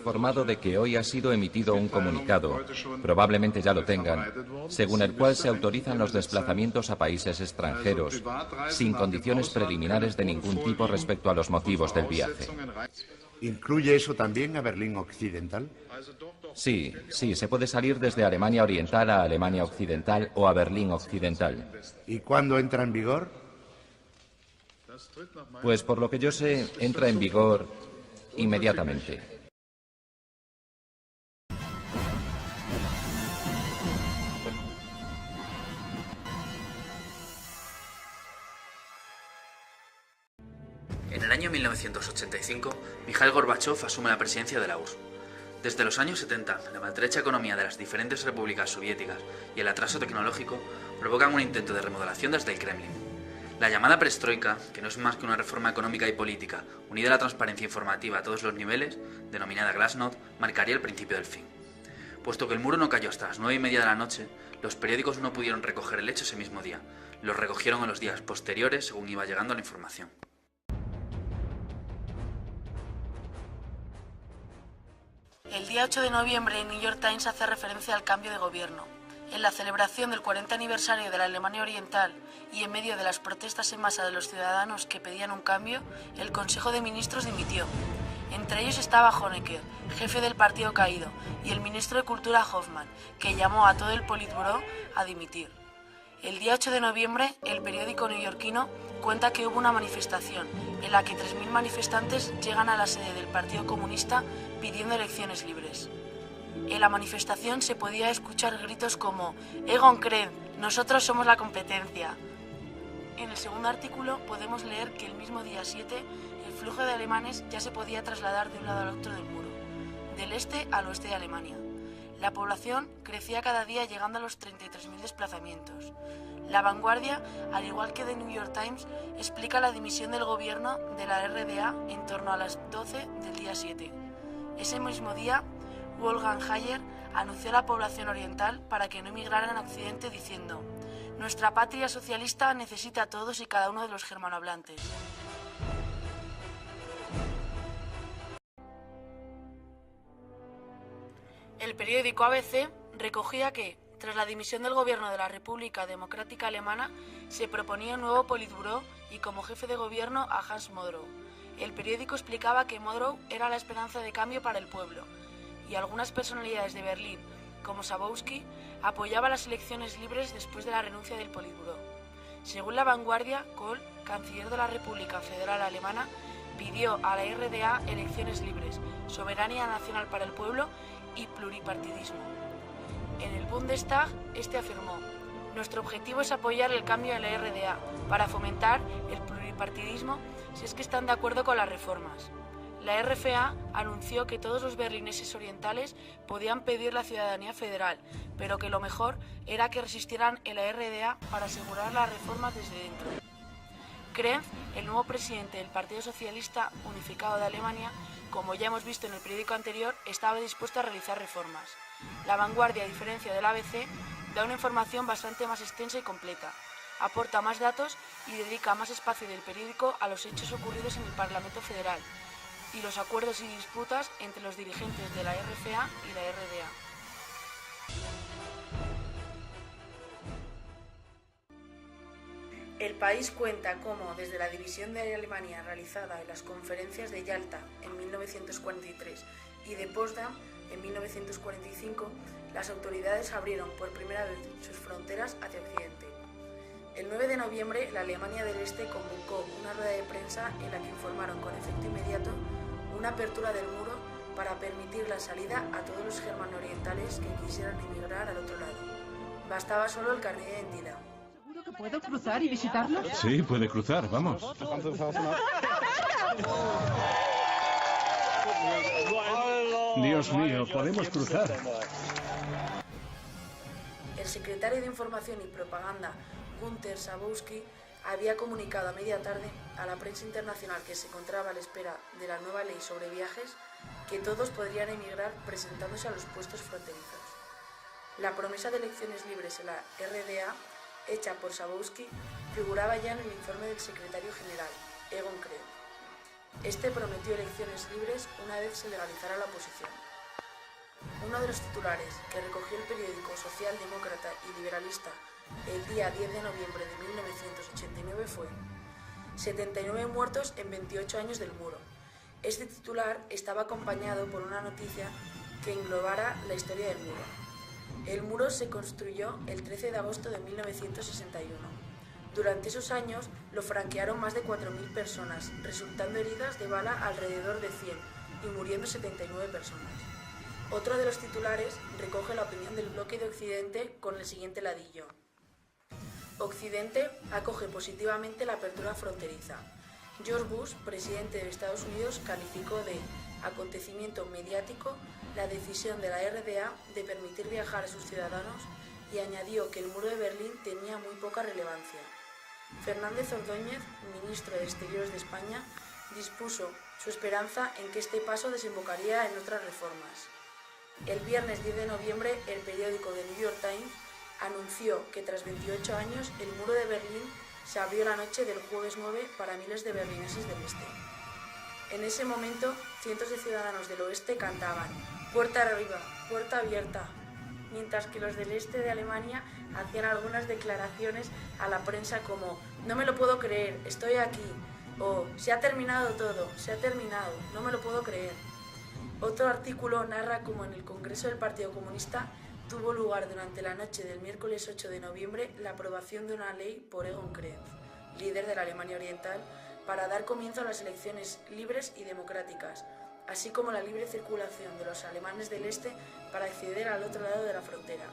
informado de que hoy ha sido emitido un comunicado, probablemente ya lo tengan, según el cual se autorizan los desplazamientos a países extranjeros, sin condiciones preliminares de ningún tipo respecto a los motivos del viaje. ¿Incluye eso también a Berlín Occidental? Sí, se puede salir desde Alemania Oriental a Alemania Occidental o a Berlín Occidental. ¿Y cuándo entra en vigor? Pues por lo que yo sé, entra en vigor inmediatamente. En el año 1985, Mikhail Gorbachev asume la presidencia de la URSS. Desde los años 70, la maltrecha economía de las diferentes repúblicas soviéticas y el atraso tecnológico provocan un intento de remodelación desde el Kremlin. La llamada perestroika, que no es más que una reforma económica y política unida a la transparencia informativa a todos los niveles, denominada Glasnost, marcaría el principio del fin. Puesto que el muro no cayó hasta las 9:30 de la noche, los periódicos no pudieron recoger el hecho ese mismo día. Los recogieron en los días posteriores según iba llegando la información. El día 8 de noviembre, el New York Times hace referencia al cambio de gobierno. En la celebración del 40 aniversario de la Alemania Oriental y en medio de las protestas en masa de los ciudadanos que pedían un cambio, el Consejo de Ministros dimitió. Entre ellos estaba Honecker, jefe del partido caído, y el ministro de Cultura Hoffmann, que llamó a todo el Politburó a dimitir. El día 8 de noviembre, el periódico neoyorquino cuenta que hubo una manifestación en la que 3.000 manifestantes llegan a la sede del Partido Comunista pidiendo elecciones libres. En la manifestación se podía escuchar gritos como «Egon Krenz, nosotros somos la competencia». En el segundo artículo podemos leer que el mismo día 7 el flujo de alemanes ya se podía trasladar de un lado al otro del muro, del este al oeste de Alemania. La población crecía cada día llegando a los 33.000 desplazamientos. La Vanguardia, al igual que The New York Times, explica la dimisión del gobierno de la RDA en torno a las 12 del día 7. Ese mismo día, Wolfgang Hayer anunció a la población oriental para que no emigraran a Occidente diciendo: «Nuestra patria socialista necesita a todos y cada uno de los germanohablantes». El periódico ABC recogía que, tras la dimisión del gobierno de la República Democrática Alemana, se proponía un nuevo Politburó y como jefe de gobierno a Hans Modrow. El periódico explicaba que Modrow era la esperanza de cambio para el pueblo, y algunas personalidades de Berlín, como Schabowski, apoyaban las elecciones libres después de la renuncia del Politburó. Según La Vanguardia, Kohl, canciller de la República Federal Alemana, pidió a la RDA elecciones libres, soberanía nacional para el pueblo y pluripartidismo. En el Bundestag, este afirmó: «Nuestro objetivo es apoyar el cambio en la RDA para fomentar el pluripartidismo si es que están de acuerdo con las reformas». La RFA anunció que todos los berlineses orientales podían pedir la ciudadanía federal, pero que lo mejor era que resistieran en la RDA para asegurar las reformas desde dentro. Krenz, el nuevo presidente del Partido Socialista Unificado de Alemania, como ya hemos visto en el periódico anterior, estaba dispuesto a realizar reformas. La Vanguardia, a diferencia del ABC, da una información bastante más extensa y completa, aporta más datos y dedica más espacio del periódico a los hechos ocurridos en el Parlamento Federal y los acuerdos y disputas entre los dirigentes de la RFA y la RDA. El País cuenta cómo, desde la división de Alemania realizada en las conferencias de Yalta en 1943 y de Potsdam en 1945, las autoridades abrieron por primera vez sus fronteras hacia Occidente. El 9 de noviembre, la Alemania del Este convocó una rueda de prensa en la que informaron con efecto inmediato una apertura del muro para permitir la salida a todos los germano-orientales que quisieran emigrar al otro lado. Bastaba solo el carnet de identidad. ¿Seguro que puedo cruzar y visitarlos? Sí, puede cruzar, vamos. Dios mío, podemos cruzar. El secretario de Información y Propaganda, Günther Schabowski, había comunicado a media tarde a la prensa internacional que se encontraba a la espera de la nueva ley sobre viajes que todos podrían emigrar presentándose a los puestos fronterizos. La promesa de elecciones libres en la RDA, hecha por Schabowski, figuraba ya en el informe del secretario general, Egon Krenz. Este prometió elecciones libres una vez se legalizara la oposición. Uno de los titulares que recogió el periódico socialdemócrata y liberalista el día 10 de noviembre de 1989 fue: 79 muertos en 28 años del muro. Este titular estaba acompañado por una noticia que englobara la historia del muro. El muro se construyó el 13 de agosto de 1961. Durante esos años lo franquearon más de 4.000 personas, resultando heridas de bala alrededor de 100 y muriendo 79 personas. Otro de los titulares recoge la opinión del bloque de Occidente con el siguiente ladillo: Occidente acoge positivamente la apertura fronteriza. George Bush, presidente de Estados Unidos, calificó de acontecimiento mediático la decisión de la RDA de permitir viajar a sus ciudadanos y añadió que el muro de Berlín tenía muy poca relevancia. Fernández Ordóñez, ministro de Exteriores de España, dispuso su esperanza en que este paso desembocaría en otras reformas. El viernes 10 de noviembre, el periódico The New York Times anunció que tras 28 años el muro de Berlín se abrió la noche del jueves 9 para miles de berlineses del este. En ese momento, cientos de ciudadanos del oeste cantaban «Puerta arriba, puerta abierta», mientras que los del este de Alemania hacían algunas declaraciones a la prensa como «No me lo puedo creer, estoy aquí», o «Se ha terminado todo, se ha terminado, no me lo puedo creer». Otro artículo narra cómo en el Congreso del Partido Comunista tuvo lugar durante la noche del miércoles 8 de noviembre la aprobación de una ley por Egon Krenz, líder de la Alemania Oriental, para dar comienzo a las elecciones libres y democráticas, así como la libre circulación de los alemanes del este para acceder al otro lado de la frontera.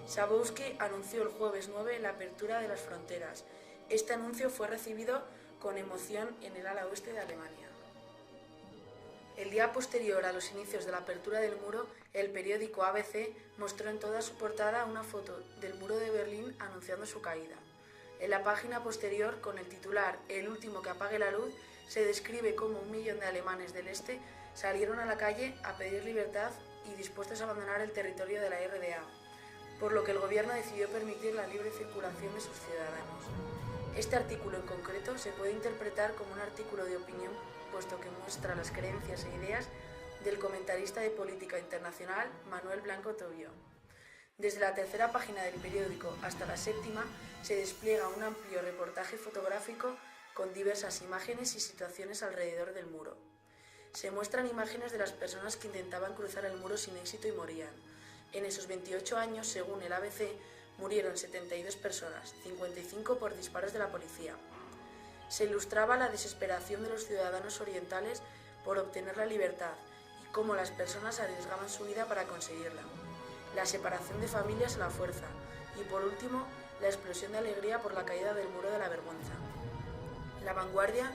Schabowski anunció el jueves 9 la apertura de las fronteras. Este anuncio fue recibido con emoción en el ala oeste de Alemania. El día posterior a los inicios de la apertura del muro, el periódico ABC mostró en toda su portada una foto del muro de Berlín anunciando su caída. En la página posterior, con el titular «El último que apague la luz», se describe cómo 1 millón de alemanes del este salieron a la calle a pedir libertad y dispuestos a abandonar el territorio de la RDA, por lo que el gobierno decidió permitir la libre circulación de sus ciudadanos. Este artículo en concreto se puede interpretar como un artículo de opinión, puesto que muestra las creencias e ideas del comentarista de política internacional Manuel Blanco Tobio. Desde la tercera página del periódico hasta la séptima se despliega un amplio reportaje fotográfico con diversas imágenes y situaciones alrededor del muro. Se muestran imágenes de las personas que intentaban cruzar el muro sin éxito y morían. En esos 28 años, según el ABC, murieron 72 personas, 55 por disparos de la policía. Se ilustraba la desesperación de los ciudadanos orientales por obtener la libertad y cómo las personas arriesgaban su vida para conseguirla. La separación de familias a la fuerza y, por último, la explosión de alegría por la caída del muro de la vergüenza. La Vanguardia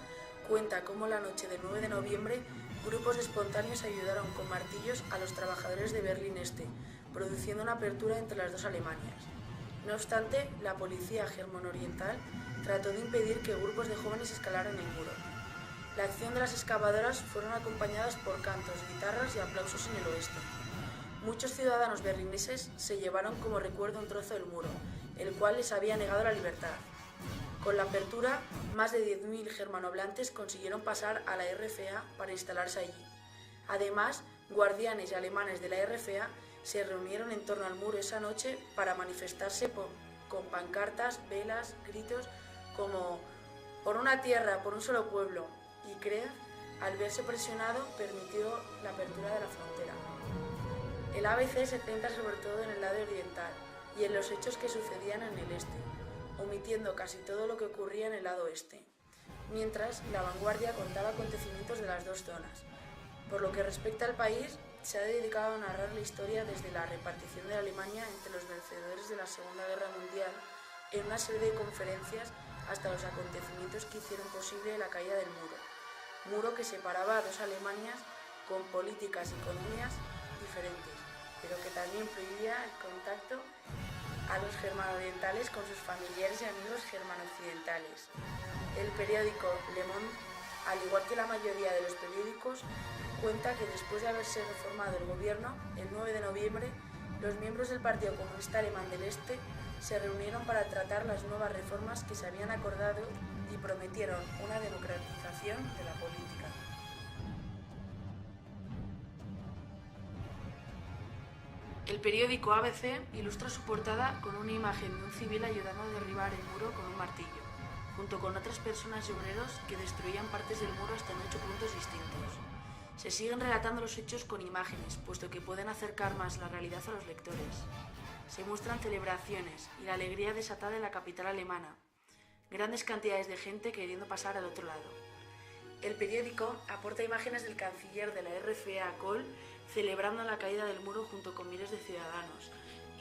cuenta cómo la noche del 9 de noviembre grupos de espontáneos ayudaron con martillos a los trabajadores de Berlín Este, produciendo una apertura entre las dos Alemanias. No obstante, la policía germano-oriental trató de impedir que grupos de jóvenes escalaran el muro. La acción de las excavadoras fueron acompañadas por cantos, guitarras y aplausos en el oeste. Muchos ciudadanos berlineses se llevaron como recuerdo un trozo del muro, el cual les había negado la libertad. Con la apertura, más de 10.000 germanohablantes consiguieron pasar a la RFA para instalarse allí. Además, guardianes y alemanes de la RFA se reunieron en torno al muro esa noche para manifestarse con pancartas, velas, gritos como «Por una tierra, por un solo pueblo», y Krenz, al verse presionado, permitió la apertura de la frontera. El ABC se centra sobre todo en el lado oriental y en los hechos que sucedían en el este, omitiendo casi todo lo que ocurría en el lado oeste, mientras La Vanguardia contaba acontecimientos de las dos zonas. Por lo que respecta al país, se ha dedicado a narrar la historia desde la repartición de Alemania entre los vencedores de la Segunda Guerra Mundial en una serie de conferencias hasta los acontecimientos que hicieron posible la caída del muro que separaba a dos Alemanias con políticas y economías diferentes, pero que también prohibía el contacto a los germano-orientales con sus familiares y amigos germano-occidentales. El periódico Le Monde, al igual que la mayoría de los periódicos, cuenta que después de haberse reformado el gobierno, el 9 de noviembre, los miembros del Partido Comunista Alemán del Este se reunieron para tratar las nuevas reformas que se habían acordado y prometieron una democratización de la política. El periódico ABC ilustra su portada con una imagen de un civil ayudando a derribar el muro con un martillo, junto con otras personas y obreros que destruían partes del muro hasta en 8 puntos distintos. Se siguen relatando los hechos con imágenes, puesto que pueden acercar más la realidad a los lectores. Se muestran celebraciones y la alegría desatada en la capital alemana. Grandes cantidades de gente queriendo pasar al otro lado. El periódico aporta imágenes del canciller de la RFA, Kohl, celebrando la caída del muro junto con miles de ciudadanos,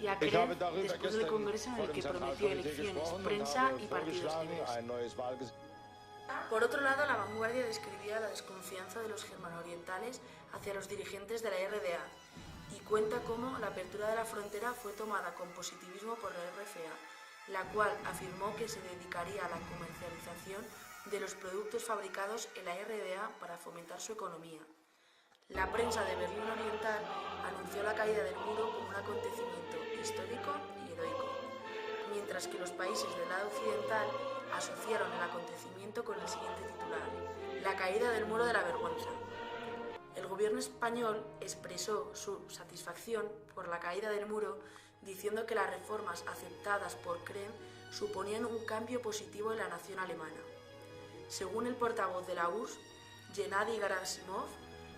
y a Krenz después del congreso en el que prometió elecciones, prensa y partidos libres. Por otro lado, La Vanguardia describía la desconfianza de los germano-orientales hacia los dirigentes de la RDA y cuenta cómo la apertura de la frontera fue tomada con positivismo por la RFA, la cual afirmó que se dedicaría a la comercialización de los productos fabricados en la RDA para fomentar su economía. La prensa de Berlín Oriental anunció la caída del muro como un acontecimiento histórico y heroico, mientras que los países del lado occidental asociaron el acontecimiento con el siguiente titular: la caída del muro de la vergüenza. El gobierno español expresó su satisfacción por la caída del muro, diciendo que las reformas aceptadas por Krenz suponían un cambio positivo en la nación alemana. Según el portavoz de la URSS, Gennady Gerasimov,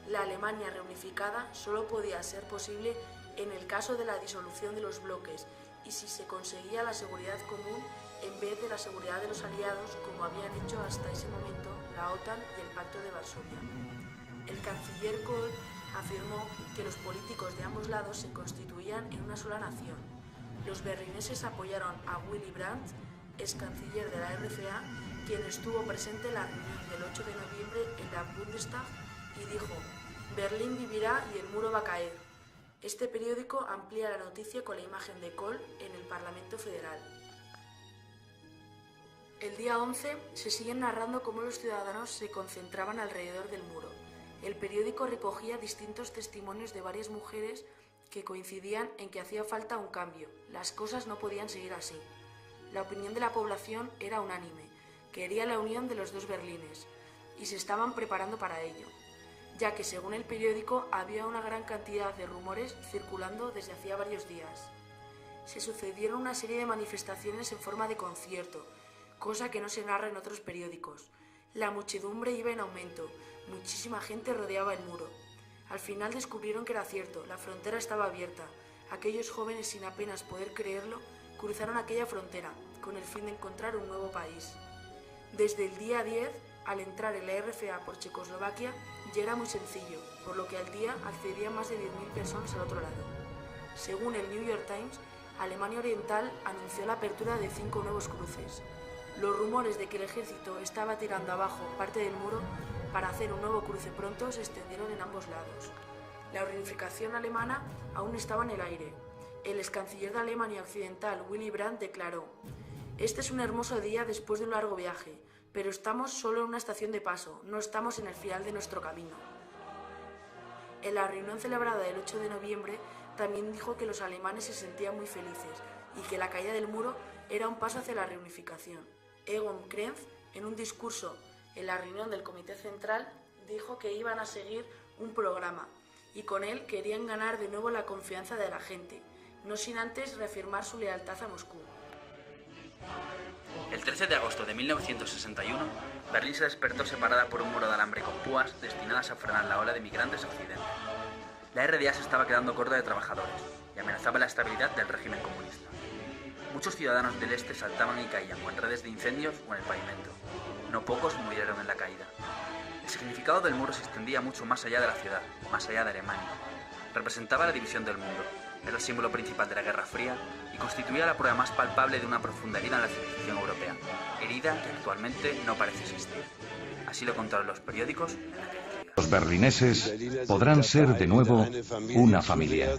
la Alemania reunificada solo podía ser posible en el caso de la disolución de los bloques y si se conseguía la seguridad común en vez de la seguridad de los aliados, como habían hecho hasta ese momento la OTAN y el Pacto de Varsovia. El canciller Kohl afirmó que los políticos de ambos lados se constituían en una sola nación. Los berlineses apoyaron a Willy Brandt, ex canciller de la RFA, quien estuvo presente en la reunión del 8 de noviembre en la Bundestag y dijo: Berlín vivirá y el muro va a caer. Este periódico amplía la noticia con la imagen de Kohl en el Parlamento Federal. El día 11 se siguen narrando cómo los ciudadanos se concentraban alrededor del muro. El periódico recogía distintos testimonios de varias mujeres que coincidían en que hacía falta un cambio. Las cosas no podían seguir así. La opinión de la población era unánime. Quería la unión de los dos Berlines y se estaban preparando para ello, ya que según el periódico había una gran cantidad de rumores circulando desde hacía varios días. Se sucedieron una serie de manifestaciones en forma de concierto, cosa que no se narra en otros periódicos. La muchedumbre iba en aumento, muchísima gente rodeaba el muro. Al final descubrieron que era cierto, la frontera estaba abierta. Aquellos jóvenes, sin apenas poder creerlo, cruzaron aquella frontera, con el fin de encontrar un nuevo país. Desde el día 10, al entrar en la RFA por Checoslovaquia, ya era muy sencillo, por lo que al día accedían más de 10.000 personas al otro lado. Según el New York Times, Alemania Oriental anunció la apertura de 5 nuevos cruces. Los rumores de que el ejército estaba tirando abajo parte del muro para hacer un nuevo cruce pronto se extendieron en ambos lados. La reunificación alemana aún estaba en el aire. El ex canciller de Alemania Occidental, Willy Brandt, declaró: «Este es un hermoso día después de un largo viaje, pero estamos solo en una estación de paso, no estamos en el final de nuestro camino». En la reunión celebrada el 8 de noviembre también dijo que los alemanes se sentían muy felices y que la caída del muro era un paso hacia la reunificación. Egon Krenz, en un discurso en la reunión del Comité Central, dijo que iban a seguir un programa y con él querían ganar de nuevo la confianza de la gente, no sin antes reafirmar su lealtad a Moscú. El 13 de agosto de 1961, Berlín se despertó separada por un muro de alambre con púas destinadas a frenar la ola de migrantes a Occidente. La RDA se estaba quedando corta de trabajadores y amenazaba la estabilidad del régimen comunista. Muchos ciudadanos del este saltaban y caían o en redes de incendios o en el pavimento. No pocos murieron en la caída. El significado del muro se extendía mucho más allá de la ciudad, más allá de Alemania. Representaba la división del mundo, era el símbolo principal de la Guerra Fría y constituía la prueba más palpable de una profunda herida en la civilización europea, herida que actualmente no parece existir. Así lo contaron los periódicos en aquella ciudad. Los berlineses podrán ser de nuevo una familia.